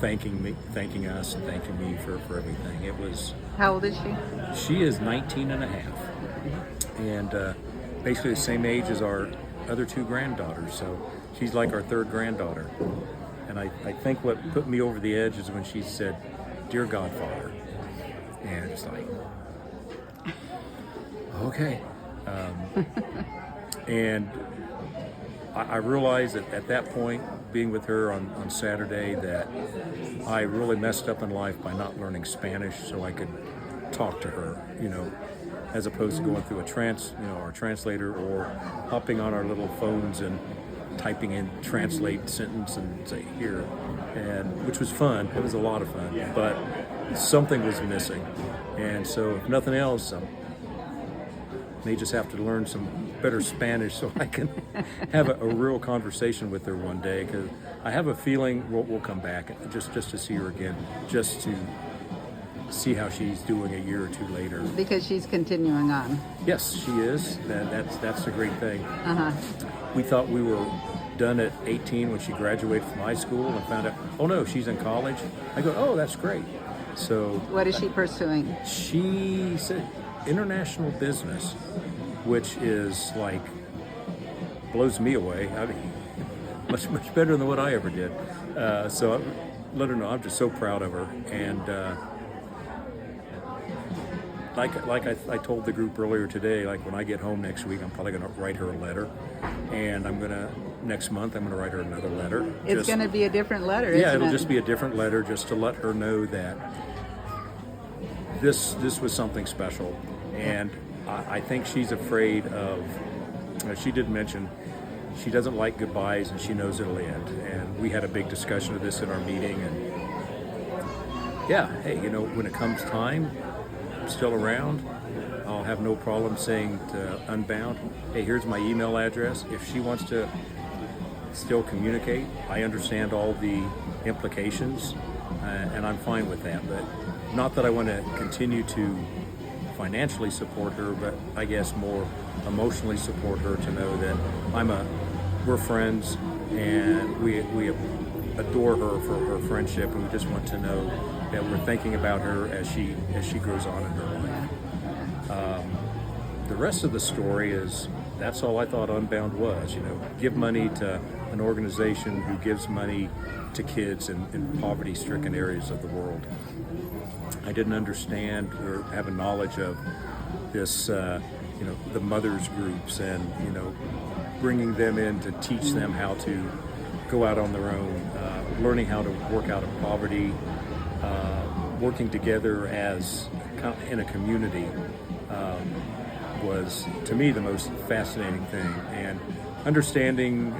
Speaker 9: thanking us and thanking me for everything. It was.
Speaker 1: How old is she?
Speaker 9: She is 19 and a half, and basically the same age as our other two granddaughters. So she's like our third granddaughter. And I think what put me over the edge is when she said, "Dear Godfather," and it's like, okay. And I realized that at that point, being with her on Saturday, that I really messed up in life by not learning Spanish so I could talk to her, as opposed to going through our translator, or hopping on our little phones and typing in translate sentence and say here, and which was fun. It was a lot of fun, but something was missing. And so if nothing else, may just have to learn some better Spanish so I can have a real conversation with her one day, because I have a feeling we'll come back just to see her again, just to see how she's doing a year or two later.
Speaker 1: Because she's continuing on.
Speaker 9: Yes, she is. That's the great thing.
Speaker 1: Uh-huh.
Speaker 9: We thought we were done at 18 when she graduated from high school, and found out, oh no, she's in college. I go, oh, that's great. So
Speaker 1: what is she pursuing?
Speaker 9: She said international business, which is like, blows me away. I mean, much better than what I ever did. So I let her know I'm just so proud of her. And like I told the group earlier today, like when I get home next week, I'm probably going to write her a letter, and next month I'm going to write her another letter.
Speaker 1: It's going to be a different letter,
Speaker 9: yeah,
Speaker 1: isn't
Speaker 9: it'll
Speaker 1: it?
Speaker 9: just be a different letter, just to let her know that this was something special. And I think she's afraid of, she did mention she doesn't like goodbyes and she knows it'll end. And we had a big discussion of this in our meeting, and yeah, hey, when it comes time, I'm still around, I'll have no problem saying to Unbound, hey, here's my email address. If she wants to still communicate, I understand all the implications, and I'm fine with that. But not that I want to continue to financially support her, but I guess more emotionally support her, to know that we're friends, and we adore her for her friendship, and we just want to know that we're thinking about her as she grows on in her life. The rest of the story is, that's all I thought Unbound was. Give money to an organization who gives money to kids in poverty-stricken areas of the world. I didn't understand or have a knowledge of this, the mothers groups, and bringing them in to teach them how to go out on their own, learning how to work out of poverty, working together as in a community, was to me the most fascinating thing. And understanding,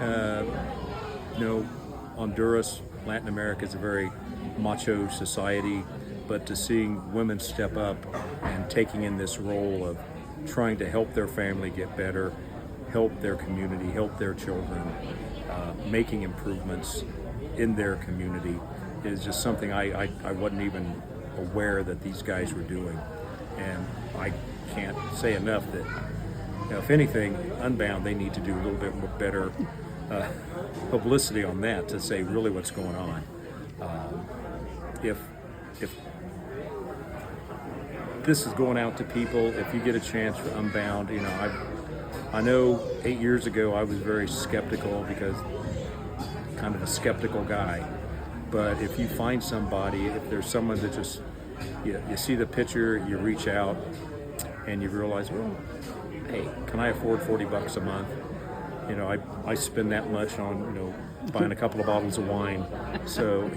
Speaker 9: Honduras, Latin America is a very macho society, but to seeing women step up and taking in this role of trying to help their family get better, help their community, help their children, making improvements in their community, is just something I wasn't even aware that these guys were doing. And I can't say enough that, if anything, Unbound, they need to do a little bit more better publicity on that, to say really what's going on. if this is going out to people, if you get a chance for Unbound, I know 8 years ago I was very skeptical because kind of a skeptical guy. But if you find somebody, if there's someone that just, you see the picture, you reach out, and you realize, well, hey, can I afford $40 a month? I spend that much on, buying a couple of bottles of wine. So,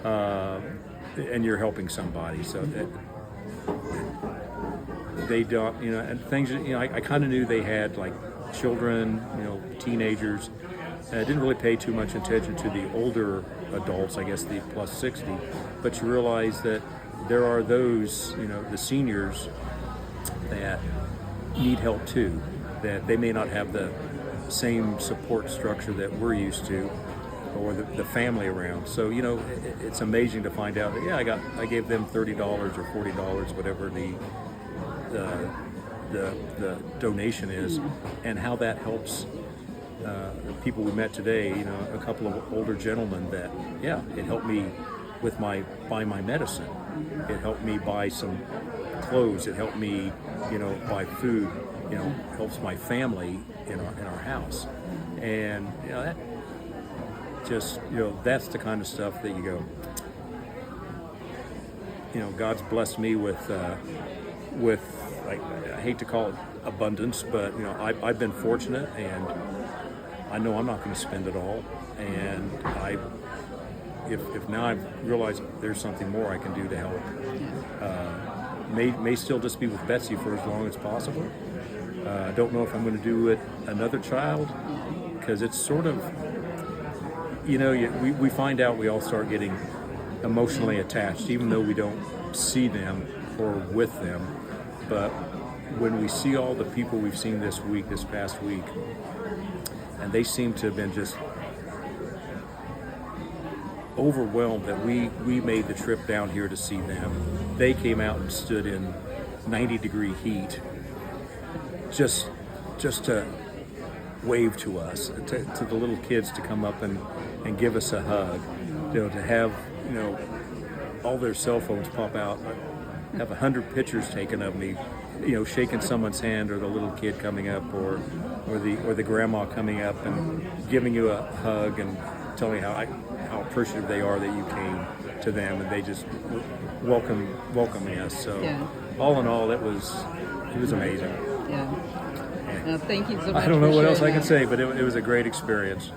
Speaker 9: and you're helping somebody. So that they don't, and things, I kind of knew they had like children, teenagers. And I didn't really pay too much attention to the older adults, I guess the plus 60, but you realize that there are those, the seniors that need help too, that they may not have the same support structure that we're used to, or the family around. So, it's amazing to find out that, I gave them $30 or $40, whatever the donation is, and how that helps the people we met today, a couple of older gentlemen that, it helped me with buy my medicine. It helped me buy some clothes. It helped me, buy food, helps my family in our house. And, that just, that's the kind of stuff that you go, God's blessed me with like, I hate to call it abundance, but, I've been fortunate, and I know I'm not going to spend it all, and if now I've realized there's something more I can do to help, may still just be with Betsy for as long as possible. I don't know if I'm going to do it another child, because it's sort of, we find out we all start getting emotionally attached, even though we don't see them or with them. But when we see all the people we've seen this past week, and they seem to have been just overwhelmed that we made the trip down here to see them. They came out and stood in 90-degree heat just to wave to us, to the little kids to come up and give us a hug, to have, all their cell phones pop out, have 100 pictures taken of me, shaking someone's hand, or the little kid coming up, or the grandma coming up and giving you a hug and telling you how appreciative they are that you came to them, and they just welcoming us. So all in all, it was amazing.
Speaker 1: Yeah. Thank you so much.
Speaker 9: I don't know
Speaker 1: for
Speaker 9: what else I
Speaker 1: sharing
Speaker 9: can
Speaker 1: that.
Speaker 9: say, but it was a great experience.